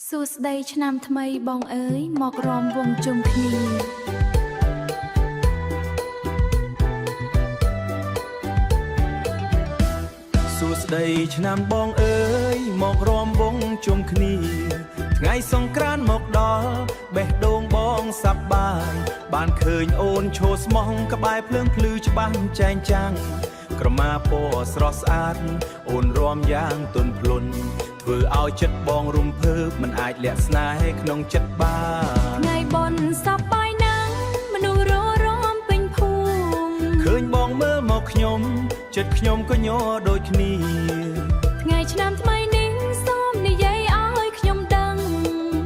សួស្តីឆ្នាំថ្មីបងអើយមករំវងជុំគ្នាសួស្តីឆ្នាំបងអើយមករំវងជុំគ្នាថ្ងៃសង្ក្រាន្តមកដល់បេះដូងបងសប្បាយបានឃើញអូនឈរស្មោះក្បែរភ្លើងភ្លឺច្បាស់ចែងចាំងក្រមាពណ៌ស្រស់ស្អាតអូនរំយ៉ាងទន់ភ្លន់ធ្វើឲ្យចិត្តបងរំភើបមិនអាចលាក់ស្នេហ៍ក្នុងចិត្តបានថ្ងៃបុណ្យសប្បាយណាស់មនុស្សរំពេញភូមិឃើញបងមើលមកខ្ញុំចិត្តខ្ញុំក៏ញ័រដូចគ្នាថ្ងៃឆ្នាំថ្មីនេះសូមនិយាយឲ្យខ្ញុំដឹង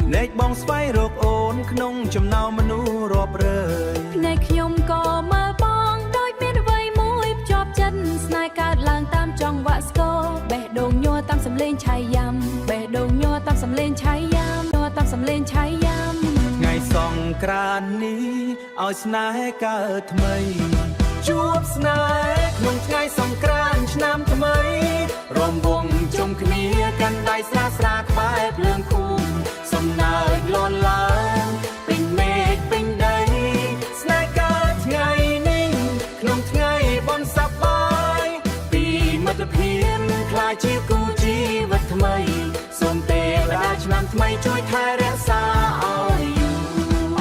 ភ្នែកបងស្វែងរកអូនក្នុងចំណោមមនុស្សរាប់រយភ្នែកខ្ញុំក៏មើលបងដូចមានអ្វីមួយភ្ជាប់ចិត្តស្នេហ៍កើតឡើងតាមចង្វាក់ស្គរបេះដូងញ័រតាមសំឡេងឆៃយ៉ាំបេះដូងញ័រតាមសំឡេងឆៃយ៉ាំញ័រតាមសំឡេងឆៃយ៉ាំថ្ងៃសង្ក្រាន្តនេះឲ្យស្នេហ៍កើតថ្មីជួបស្នេហ៍ក្នុងថ្ងៃសង្ក្រាន្តឆ្នាំថ្មីរំវងជុំគ្នាកាន់ដៃស្រាស្រាក្បែរភ្លើងភូមិសំណើចលន់ឡើងពេញមេឃពេញដីស្នេហ៍កើតថ្ងៃនេះក្នុងថ្ងៃបុណ្យសប្បាយពីមិត្តភាពខ្លាចជាគូជីវិតថ្មីសូមទេវតាឆ្នាំថ្មីជួយថែរក្សា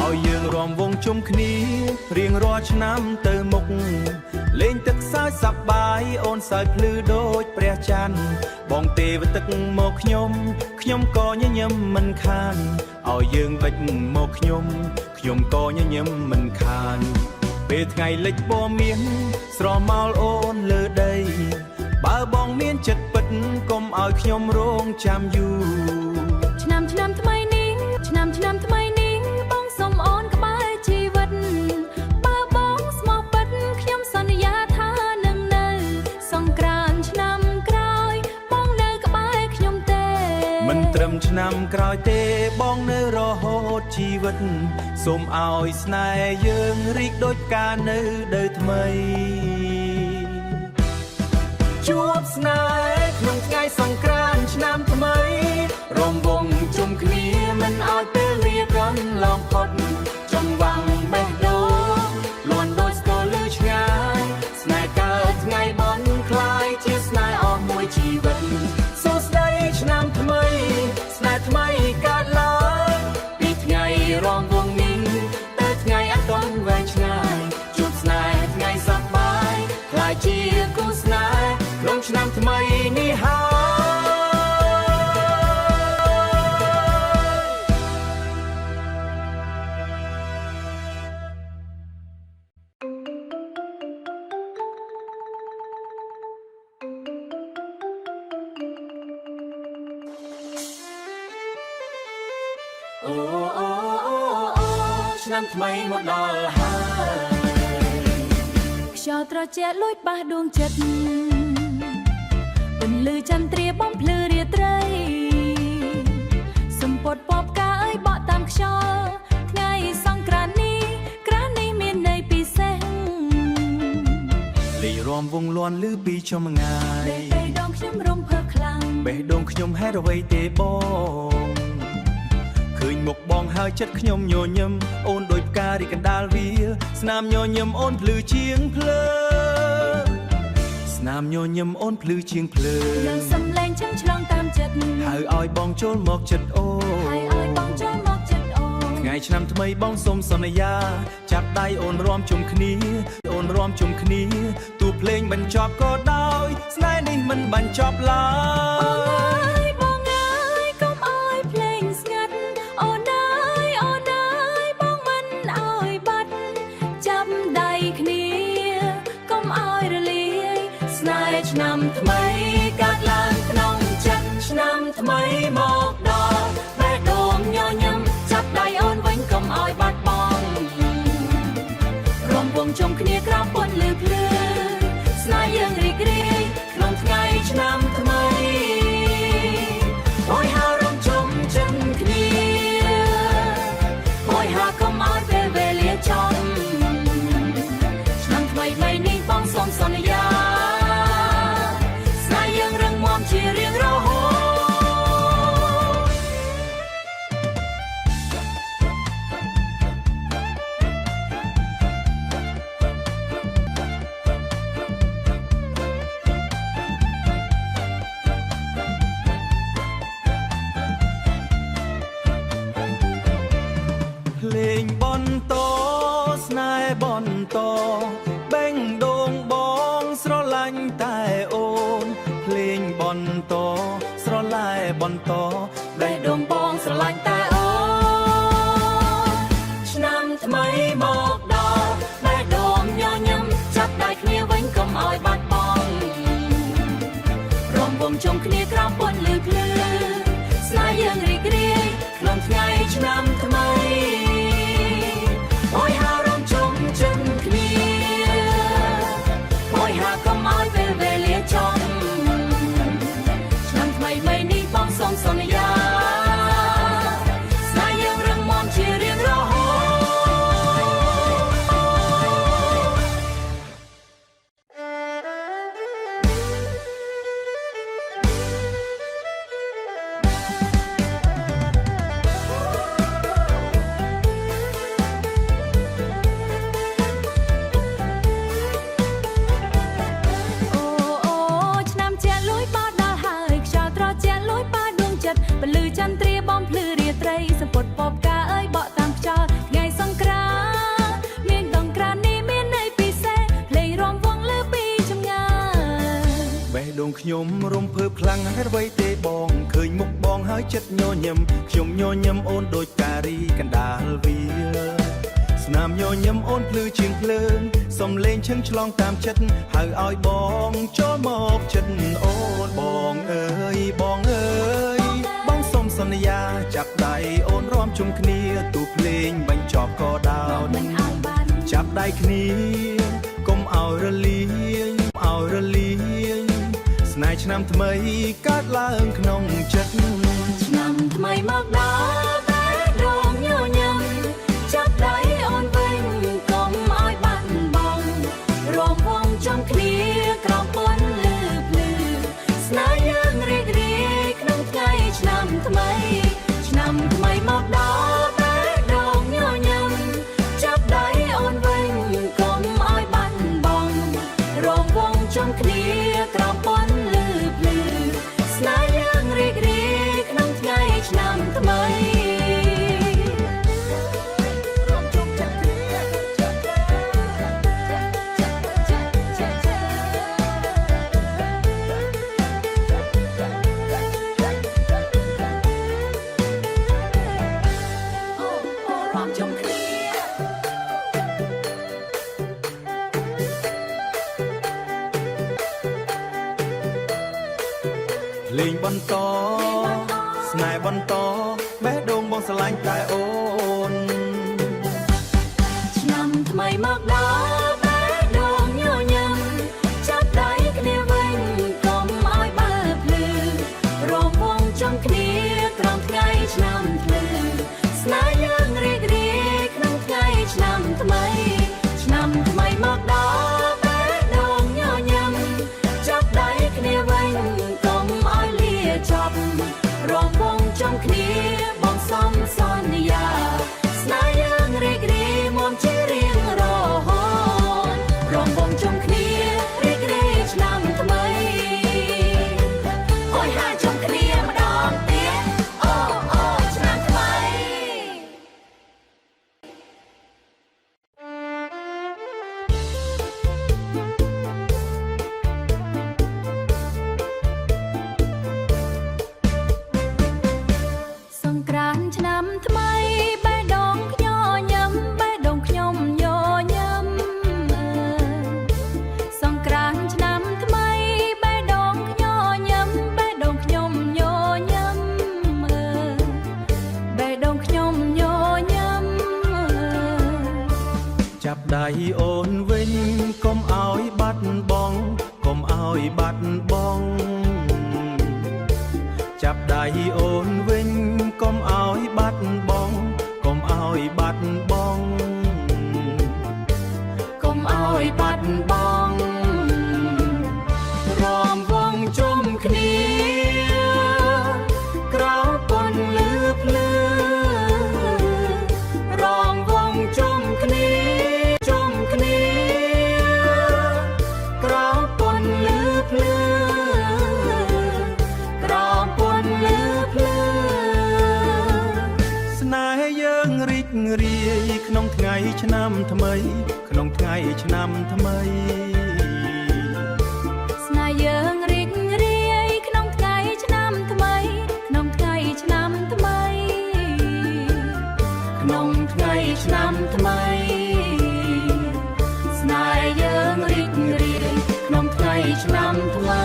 ឲ្យយើងរួមវងជុំគ្នារៀងរាល់ឆ្នាំទៅមុខលេងទឹកសើចសប្បាយអូនសើចភ្លឺដូចព្រះច័ន្ទបងទេវទឹកមកខ្ញុំក៏ញញឹមមិនខានឲ្យយើងវិចមកខ្ញុំក៏ញញឹមមិនខានពេលថ្ងៃលិចពណ៌មានស្រមោលអូនលើដីបើបងមានចិត្តពិតកុំឲ្យខ្ញុំរងចាំយូរឆ្នាំថ្មីនេះឆ្នាំថ្មីនេះបងសូមអូនក្បែរជីវិតបើបងស្មោះពិតខ្ញុំសន្យាថានឹងនៅសង្ក្រាន្តឆ្នាំក្រោយបងនៅក្បែរខ្ញុំទេមិនត្រឹមឆ្នាំក្រោយទេបងនៅរហូតជីវិតសូមឲ្យស្នេហ៍យើងរីកដូចផ្កានៅដើថ្មីជួបស្នេហ៍ក្នុងថ្ងៃសង្ក្រាន្តឆ្នាំថ្មីរំវងជុំគ្នាមិនឲ្យពេលវាកន្លងផុតចង្វាក់បេះដូងលួនដូចស្គរលើឆ្ងាយស្នេហ៍កើតថ្ងៃបុណ្យคล้ายជាស្នេហ៍អស់មួយជីវិតសួស្តីឆ្នាំថ្មីស្នេហ៍ថ្មីកើតឡើងពីថ្ងៃរំវងនេះទៅថ្ងៃអត់ទាន់វែងឆ្ងាយជួបស្នេហ៍ថ្ងៃសប្បាយคล้ายជាគូស្នេហ៍ក្នុងឆ្នាំថ្មីនេះហើយអូឆ្នាំថ្មីមកដល់ហើយខ្យល់ត្រជាក់លួចប៉ះដួងចិត្តពន្លឺចន្ទ្រាបំភ្លឺរាត្រីសំពត់ពពកាអើយបក់តាមខ្យល់ថ្ងៃសង្ក្រាន្តនេះក្រាននេះមានន័យពិសេសលេងរំវងលន់ឮពីចំងាយបេះដូងខ្ញុំរំភើបខ្លាំងបេះដូងខ្ញុំហេតុអ្វីទេបងឃើញមុខបងហើយចិត្តខ្ញុំញញឹមអូនដូចផ្ការីកណ្ដាលវាស្នាមញញឹមអូនភ្លឺជាងភ្លើងស្នាមញញឹមអូនភ្លឺជាងភ្លើងនឹងសំឡេងចឹងឆ្លងតាមចិត្តហៅឲ្យបងចូលមកចិត្តអូថ្ងៃឆ្នាំថ្មីបងសូមសន្យាចាប់ដៃអូនរួមជុំគ្នាទូភ្លេងបញ្ចប់ក៏ដោយស្នេហ៍នេះមិនបញ្ចប់ឡើយបងអើយកុំឲ្យភ្លេងស្ងាត់អូនអើយបងមិនឲ្យបាត់ចាប់ដៃគ្នាកុំឲ្យរលាយស្នេហ៍ឆ្នាំថ្មីកើតឡើងក្នុងចិត្តឆ្នាំថ្មីមកដល់បេះដូងញញឹមចាប់ដៃអូនវិញកុំឲ្យបាត់បង់រំវងជុំគ្នាក្រោមពន្លឺភ្លឺស្នេហ៍យើងរីករាយក្នុងថ្ងៃឆ្នាំថ្មី បន្តបេងដូងបងស្រឡាញ់តែអូនភ្លេងបន្តស្រឡាយបន្តបេះដូងបងស្រឡាញ់តែអូនឆ្នាំថ្មីមកដល់បេះដូងញញឹមចាប់ដៃគ្នាវិញកុំឲ្យបាត់បង់រំបំជុំគ្នាក្រោមពន្លឺភ្លឺស្នេហ៍យើងរីករាយក្នុងថ្ងៃឆ្នាំថ្មីអើយហារំជុំជិនគ្នាអើយហាកុំឲ្យពេលវេលាចំឆ្នាំថ្មីនេះបងសូមសន្យាស្នេហ៍យើងរឹងមាំជារៀងរហូតពលឺចន្ទ្រាបំភ្លឺរាត្រីសម្ពុតពពកាអើយបក់តាមខ្យល់ថ្ងៃសង្ក្រាន្តមានដងក្រាននេះមានន័យពិសេសភ្លេងរាំវង់លើពីចម្ងាយបេះដូងខ្ញុំរំភើបខ្លាំងហេតុអ្វីទេបងឃើញមុខបងហើយចិត្តញញឹមខ្ញុំញញឹមអូនដូចការីកណ្ដាលវាស្នាមញញឹមអូនភ្លឺជាងភ្លើងសំលេងឈឹងឆ្លងតាមចិត្តហៅឲ្យបងចូលមកចិត្តអូនបងអើយបងអើយសន្យាចាប់ដៃអូនរាំជុំគ្នាទូភ្លេងបញ្ចប់ក៏ដោនចាប់ដៃគ្នាកុំឲ្យរលាយស្នេហ៍ឆ្នាំថ្មីកើតឡើងក្នុងចិត្តឆ្នាំថ្មីមកដល់តែដងញញឹមចាប់ដៃអូនវិញកុំឲ្យបាត់បង់រំវងជុំគ្នាក្រោមពន្លឺភ្លឺស្នេហ៍យើងរីករាយក្នុងថ្ងៃឆ្នាំថ្មីមកដល់តែដងញញឹមចាប់ដៃអូនវិញកុំឲ្យបាត់បង់រំវងជុំគ្នាក្រោមពន្លឺភ្លឺស្នេហ៍យើងរីករាយក្នុងថ្ងៃឆ្នាំថ្មីលេងបន្តស្នេហ៍បន្តបេះដូងបងស្រឡាញ់តែអូនឆ្នាំថ្មីមកដល់បេះដូងញញឹមចាប់ដៃគ្នាវិញកុំឲ្យបើភ្លឺរំវងជុំគ្នាក្រោមថ្ងៃឆ្នាំភ្លឺស្នេហ៍យើងរីករាយក្នុងថ្ងៃឆ្នាំថ្មីមកដល់បេះដូងញញឹមចាប់ដៃគ្នាវិញរំវងជុំគ្នាបងសំសន្យាស្នេហ៍យើងរីករាយមាំជារៀងរហូតរំវងជុំគ្នារីករាយឆ្នាំថ្មីអើយហាជុំគ្នាម្ដងទៀតអូឆ្នាំថ្មីឆ្នាំថ្មីបេះដូងញញឹមបេះដូងខ្ញុំញញឹមសង្ក្រាន្តឆ្នាំថ្មីបេះដូងញញឹមបេះដូងខ្ញុំញញឹមបេះដូងខ្ញុំញញឹមចាប់ដៃអូនវិញកុំឲ្យបាត់បង់ចាប់ដៃអូនវិញកុំឲ្យបាត់បង់កុំឲ្យបាត់បង់រំវងជុំគ្នាក្រោមពន្លឺភ្លឺរំវងជុំគ្នា ឆ្នាំថ្មីក្នុងថ្ងៃឆ្នាំថ្មីស្នេហ៍យើងរីករាយក្នុងថ្ងៃឆ្នាំថ្មីក្នុងថ្ងៃឆ្នាំថ្មីក្នុងថ្ងៃឆ្នាំថ្មីស្នេហ៍យើងរីករាយក្នុងថ្ងៃឆ្នាំថ្មី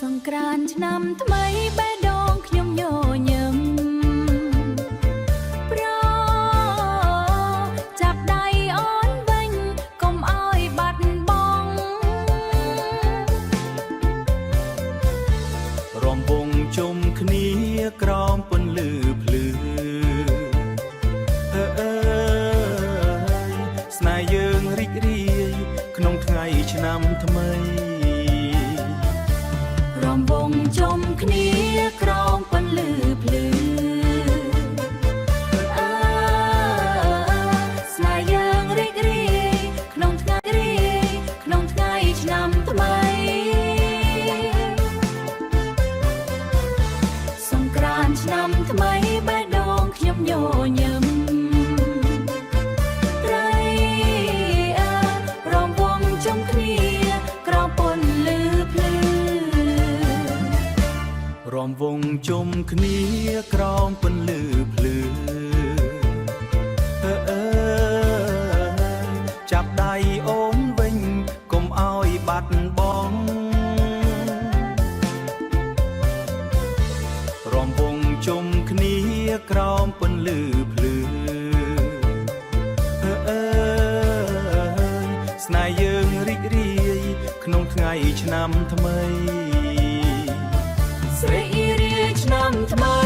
សង្ក្រាន្តឆ្នាំថ្មីបេះដូងខ្ញុំញញឹមប្រចាប់ដៃអូនវិញកុំឲ្យបាត់បង់រំវងជុំគ្នាក្រោមពន្លឺភ្លឺអើយស្នេហ៍យើងរីករាយក្នុងថ្ងៃឆ្នាំថ្មីរំវងជុំគ្នាក្រោមពន្លឺភ្លឺស្នេហ៍យើងរីករាយក្នុងថ្ងៃឆ្នាំថ្មីសង្ក្រាន្តឆ្នាំថ្មីបេះដូងខ្ញុំញញឹមរំវងជុំគ្នាក្រោមពន្លឺភ្លឺរំវងជុំគ្នាក្រោមពន្លឺភ្លឺអើយចាប់ដៃអូនវិញកុំឲ្យបាត់បង់រំវងជុំគ្នាក្រោមពន្លឺភ្លឺអើយស្នេហ៍យើងរីករាយក្នុងថ្ងៃឆ្នាំថ្មីស្រីរាយឆ្នាំថ្មី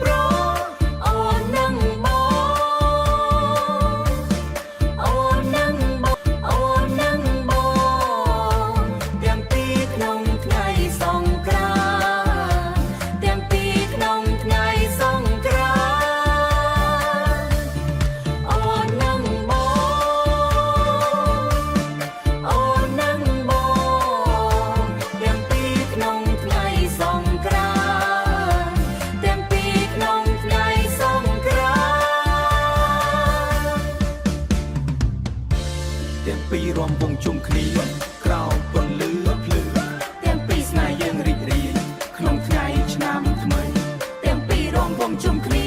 ប្រអូននឹងបងអូននឹងបងអូននឹងបងទាំងពីរក្នុងថ្ងៃសង្ក្រាន្តទាំងពីរក្នុងថ្ងៃសង្ក្រាន្តអូននឹងបងអូននឹងបងទាំងពីរក្នុងថ្ងៃសង្ក្រាន្តទាំងពីរក្នុងថ្ងៃសង្ក្រាន្តទាំងពីររំវងជុំគ្នាក្រោមពន្លឺភ្លឺទាំងពីរស្នេហ៍យើងរីករាយក្នុងថ្ងៃឆ្នាំថ្មីទាំងពីររំវងជុំគ្នា